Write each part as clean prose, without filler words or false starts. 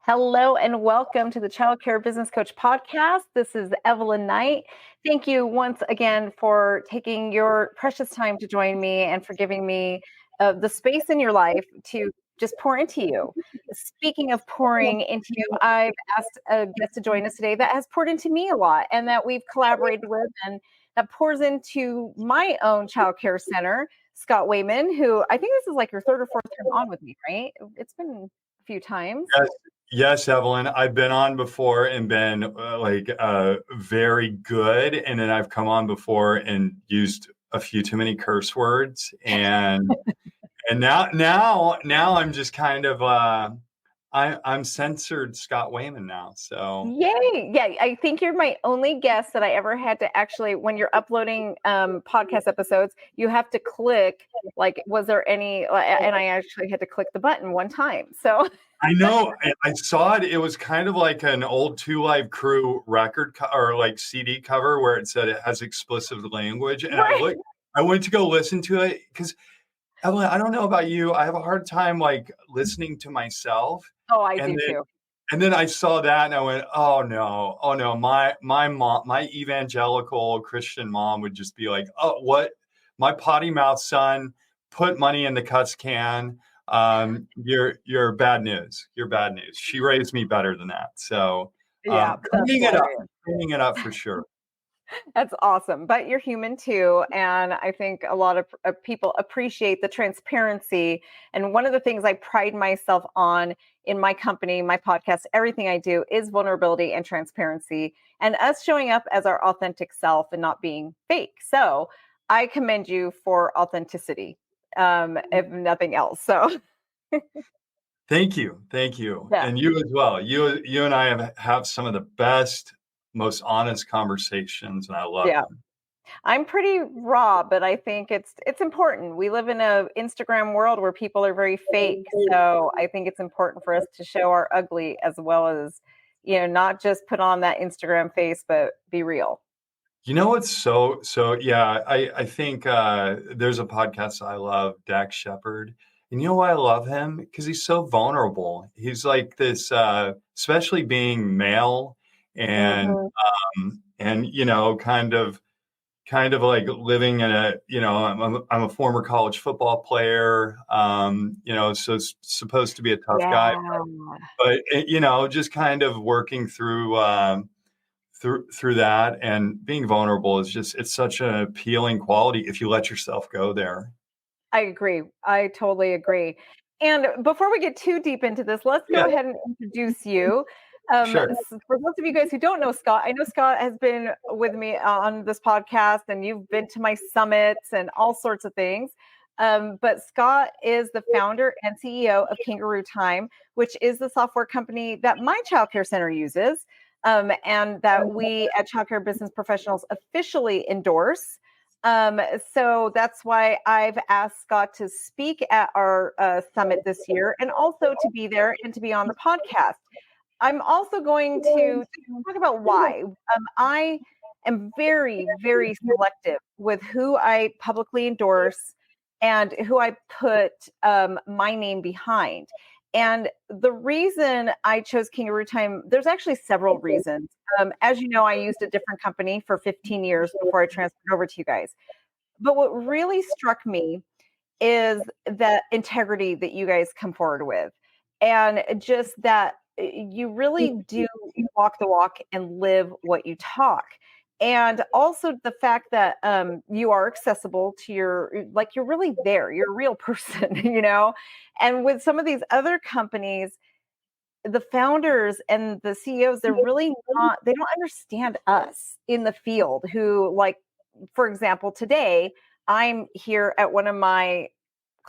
Hello and welcome to the Childcare Business Coach podcast. This is Evelyn Knight. Thank you once again for taking your precious time to join me and for giving me the space in your life to just pour into you. Speaking of pouring into you, I've asked a guest to join us today that has poured into me a lot and that we've collaborated with and that pours into my own childcare center, Scott Wayman, who I think this is like your third or fourth time on with me, right? It's been a few times. Yes, yes, Evelyn. I've been on before and been very good, and then I've come on before and used a few too many curse words, and now I'm just kind of I'm censored Scott Wayman now. So Yay. Yeah, I think you're my only guest that I ever had to actually, when you're uploading podcast episodes, you have to click, like, was there any, and I actually had to click the button one time. So I know I saw it. It was kind of like an old Two Live Crew record or like CD cover where it said it has explicit language, and right. I went to go listen to it because Evelyn, I don't know about you. I have a hard time like listening to myself. Oh, I And do then too. and then I saw that and I went, oh no. My mom, my evangelical Christian mom would just be like, oh, what? My potty mouth son put money in the cuss can. You're bad news. You're bad news. She raised me better than that. So Yeah, that's cleaning it up for sure. That's awesome. But you're human too. And I think a lot of people appreciate the transparency. And one of the things I pride myself on in my company, my podcast, everything I do is vulnerability and transparency and us showing up as our authentic self and not being fake. So I commend you for authenticity, if nothing else. So Thank you. yeah. And you as well. You and I have some of the best, most honest conversations, and I love Yeah. them. I'm pretty raw, but I think it's important. We live in a Instagram world where people are very fake. So I think it's important for us to show our ugly as well as, not just put on that Instagram face, but be real. You know what's yeah, I think there's a podcast I love, Dax Shepard. And you know why I love him? Because he's so vulnerable. He's like this, especially being male and Mhm. kind of like living in I'm a former college football player, so it's supposed to be a tough guy, Yeah, but just kind of working through that, and being vulnerable is just, it's such an appealing quality if you let yourself go there. I agree. I totally agree. And before we get too deep into this, let's Yeah, go ahead and introduce you. sure. For those of you guys who don't know Scott, I know Scott has been with me on this podcast and you've been to my summits and all sorts of things. But Scott is the founder and CEO of Kangaroo Time, which is the software company that my childcare center uses, and that we at Childcare Business Professionals officially endorse. So that's why I've asked Scott to speak at our summit this year and also to be there and to be on the podcast. I'm also going to talk about why. I am very, very selective with who I publicly endorse and who I put my name behind. And the reason I chose Kangaroo Time, there's actually several reasons. As you know, I used a different company for 15 years before I transferred over to you guys. But what really struck me is the integrity that you guys come forward with, and just that you really do walk the walk and live what you talk. And also the fact that you are accessible to like you're really there, you're a real person, And with some of these other companies, the founders and the CEOs, they're really not, they don't understand us in the field who, like, for example, today I'm here at one of my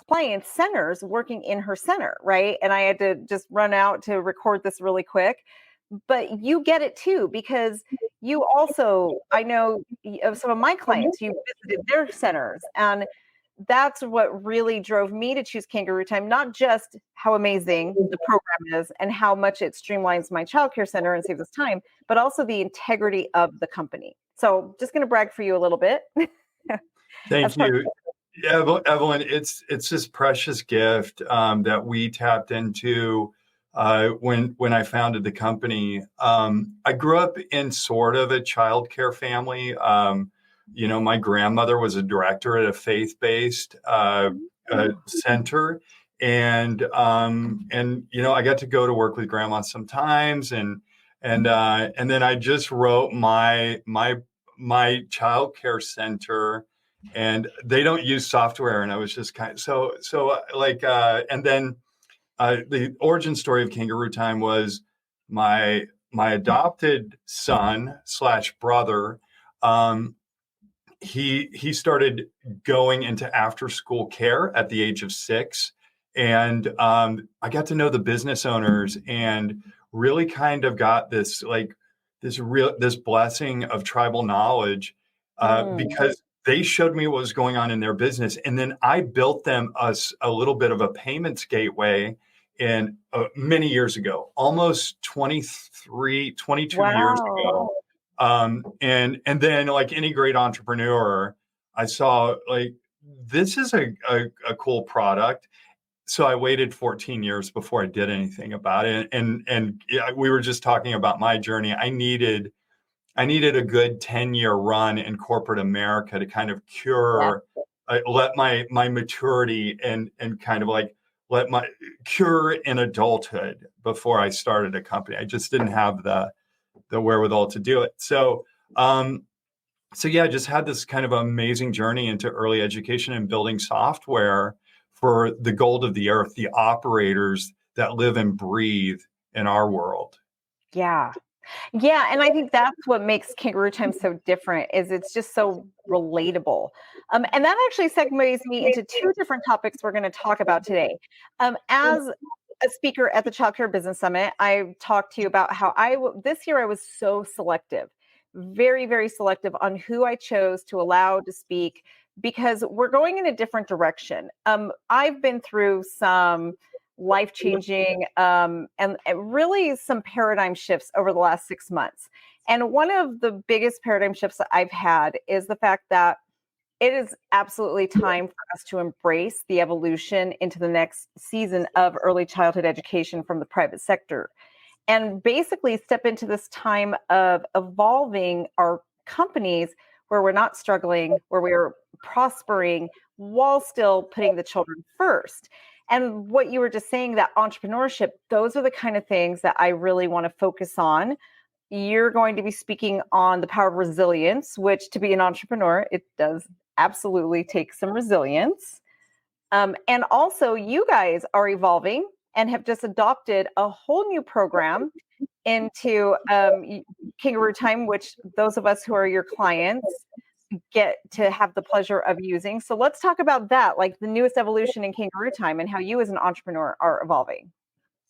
client's centers working in her center, right? And I had to just run out to record this really quick. But you get it too, because you also, I know of some of my clients, you visited their centers. And that's what really drove me to choose Kangaroo Time, not just how amazing the program is and how much it streamlines my childcare center and saves us time, but also the integrity of the company. So just going to brag for you a little bit. Thank you. Yeah, Evelyn, it's this precious gift that we tapped into when I founded the company. I grew up in sort of a childcare family. My grandmother was a director at a faith-based center, and I got to go to work with grandma sometimes, and then I just wrote my childcare center, and they don't use software, and I was just and then the origin story of Kangaroo Time was my adopted son slash brother. He started going into after school care at the age of 6, and I got to know the business owners and really kind of got this blessing of tribal knowledge because they showed me what was going on in their business, and then I built them a little bit of a payments gateway in many years ago, almost 22 years ago. And then, like any great entrepreneur, I saw like this is a cool product. So I waited 14 years before I did anything about it. And yeah, we were just talking about my journey. I needed a good 10-year run in corporate America to kind of let my maturity and kind of like let my cure in adulthood before I started a company. I just didn't have the wherewithal to do it. So yeah, I just had this kind of amazing journey into early education and building software for the gold of the earth, the operators that live and breathe in our world. Yeah. Yeah, and I think that's what makes Kangaroo Time so different is it's just so relatable. And that actually segues me into two different topics we're going to talk about today. As a speaker at the Child Care Business Summit, I talked to you about how this year I was so selective, very, very selective on who I chose to allow to speak because we're going in a different direction. I've been through some life-changing and really some paradigm shifts over the last 6 months. And one of the biggest paradigm shifts that I've had is the fact that it is absolutely time for us to embrace the evolution into the next season of early childhood education from the private sector and basically step into this time of evolving our companies where we're not struggling, where we're prospering while still putting the children first. And what you were just saying, that entrepreneurship, those are the kind of things that I really want to focus on. You're going to be speaking on the power of resilience, which to be an entrepreneur, it does absolutely take some resilience. And also, you guys are evolving and have just adopted a whole new program into Kangaroo Time, which those of us who are your clients get to have the pleasure of using. So let's talk about that, like the newest evolution in Kangaroo Time and how you as an entrepreneur are evolving.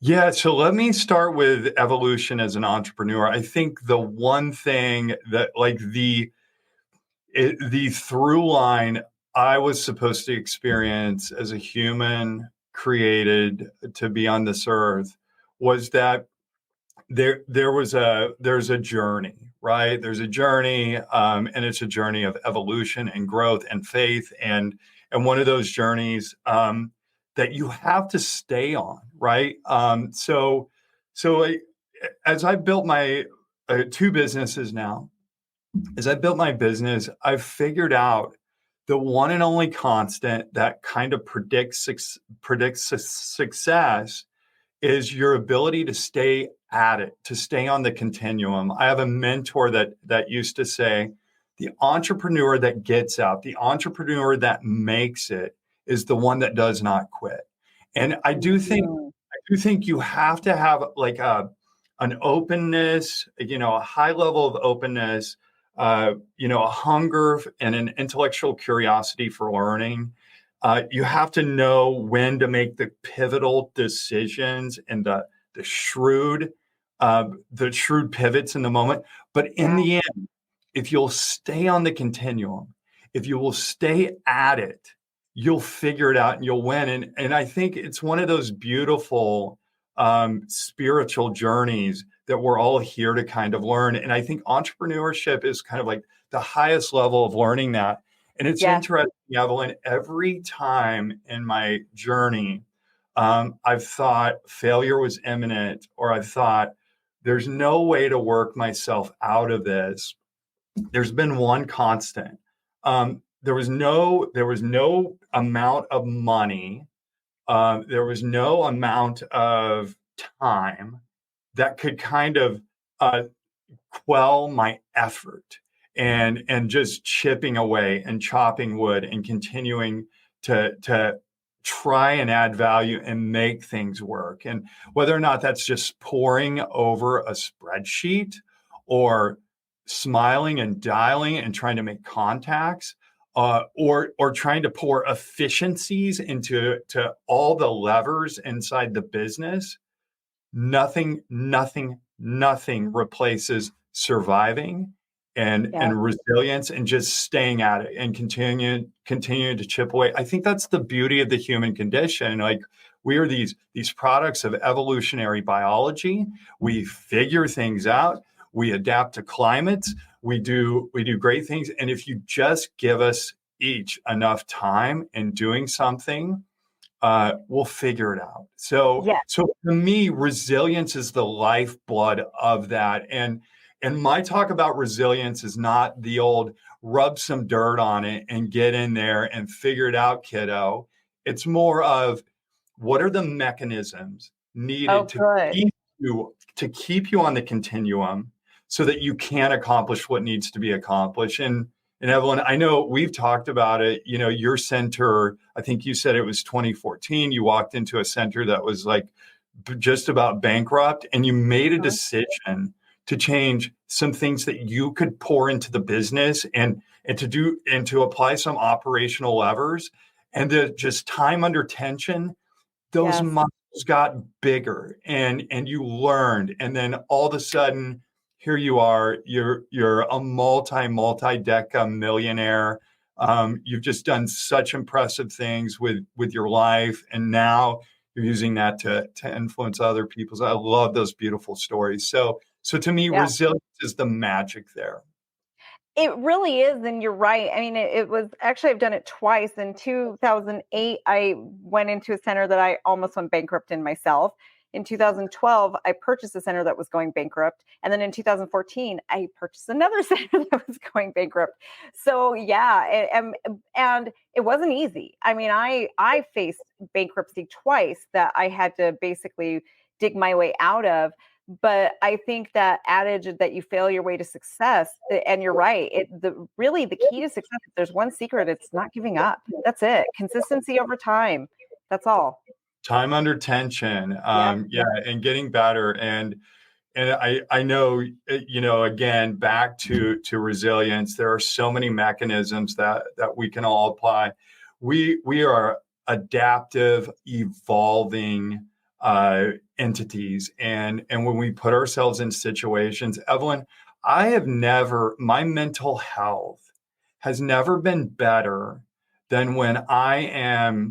Yeah, so let me start with evolution as an entrepreneur. I think the one thing that like the through line I was supposed to experience as a human created to be on this earth was that there's a journey, right? There's a journey, and it's a journey of evolution and growth and faith, and one of those journeys that you have to stay on, right? As I built my 2 businesses now, as I built my business, I've figured out the one and only constant that kind of predicts success is your ability to stay at it, to stay on the continuum. I have a mentor that used to say, the entrepreneur that gets out, the entrepreneur that makes it is the one that does not quit. And I do think you have to have like an openness, a high level of openness, a hunger and an intellectual curiosity for learning. You have to know when to make the pivotal decisions and the shrewd pivots in the moment. But in the end, if you'll stay on the continuum, if you will stay at it, you'll figure it out and you'll win. And I think it's one of those beautiful spiritual journeys that we're all here to kind of learn. And I think entrepreneurship is kind of like the highest level of learning that. And it's interesting, Evelyn, every time in my journey, I've thought failure was imminent, or I've thought there's no way to work myself out of this. There's been one constant. There was no amount of money. There was no amount of time that could kind of uh, quell my effort and just chipping away and chopping wood and continuing to try and add value and make things work. And whether or not that's just poring over a spreadsheet or smiling and dialing and trying to make contacts, or trying to pour efficiencies into all the levers inside the business, nothing replaces surviving Yeah. and resilience and just staying at it and continuing to chip away. I think that's the beauty of the human condition. Like, we are these products of evolutionary biology. We figure things out. We adapt to climates. We do great things. And if you just give us each enough time in doing something, we'll figure it out. So Yeah. to me, resilience is the lifeblood of that. And my talk about resilience is not the old rub some dirt on it and get in there and figure it out, kiddo. It's more of, what are the mechanisms Oh, needed good. to keep you on the continuum so that you can accomplish what needs to be accomplished. And Evelyn, I know we've talked about it. You know, your center, I think you said it was 2014. You walked into a center that was like just about bankrupt, and you made a Mhm. decision to change some things that you could pour into the business and to apply some operational levers, and to just time under tension, those Yes. muscles got bigger, and you learned, and then all of a sudden, here you are, you're a multi-deca millionaire. You've just done such impressive things with your life, and now you're using that to influence other people's. I love those beautiful stories. So to me, Yeah. resilience is the magic there. It really is, and you're right. I mean, it was actually, I've done it twice. In 2008, I went into a center that I almost went bankrupt in myself. In 2012, I purchased a center that was going bankrupt, and then in 2014, I purchased another center that was going bankrupt. So yeah, and it wasn't easy. I mean, I faced bankruptcy twice that I had to basically dig my way out of. But I think that adage that you fail your way to success, and you're right. The key to success, if there's one secret, it's not giving up. That's it. Consistency over time. That's all. Time under tension, Yep. yeah, and getting better. And I know, again, back to resilience, there are so many mechanisms that we can all apply. We are adaptive, evolving entities, and when we put ourselves in situations, Evelyn, my mental health has never been better than when I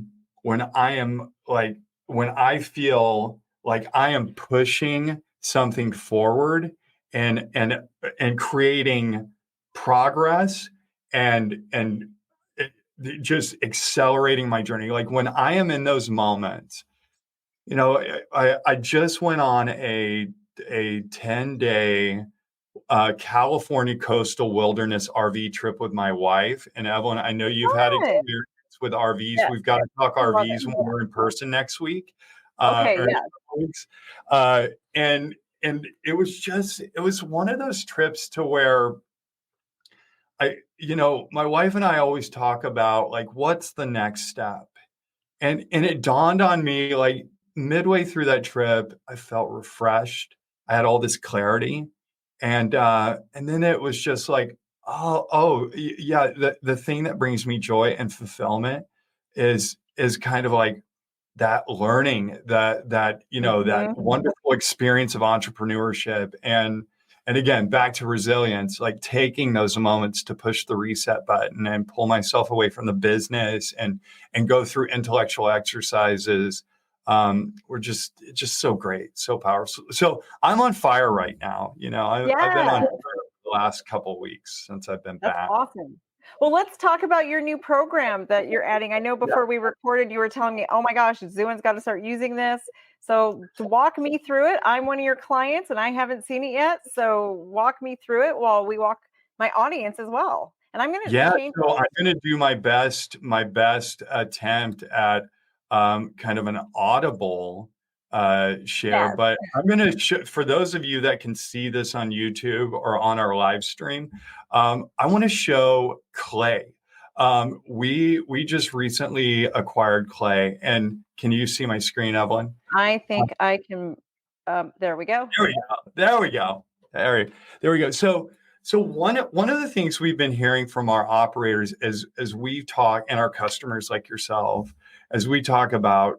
feel like I am pushing something forward and creating progress and just accelerating my journey. Like, when I am in those moments, I just went on a 10-day California coastal wilderness RV trip with my wife. And Evelyn, I know you've had Good. experience with RVs. Yes. We've got to talk I love it. RVs when we're in person next week, Okay. or in a Yeah. couple weeks. Uh, and it was one of those trips to where my wife and I always talk about, like, what's the next step? And it dawned on me, like, midway through that trip, I felt refreshed. I had all this clarity. And then it was just like, yeah, the thing that brings me joy and fulfillment is kind of like that learning, that Mhm. wonderful experience of entrepreneurship. And again, back to resilience, like taking those moments to push the reset button and pull myself away from the business and go through intellectual exercises. Were just so great, so powerful. So I'm on fire right now. I've been on Yeah. fire the last couple of weeks since I've been That's back. awesome. Well, let's talk about your new program that you're adding. I know before we recorded, you were telling me, oh my gosh, Zuin's got to start using this. So to walk me through it, I'm one of your clients and I haven't seen it yet. So walk me through it while we walk my audience as well. And I'm going to Yeah, change. so I'm going to do my best attempt at kind of an audible share, Yes. but I'm going to for those of you that can see this on YouTube or on our live stream, I want to show clay. We just recently acquired clay, and can you see my screen, Evelyn? I think I can. There we go. There we go. There we go. There we go. So one of the things we've been hearing from our operators as we talk, and our customers like yourself, as we talk about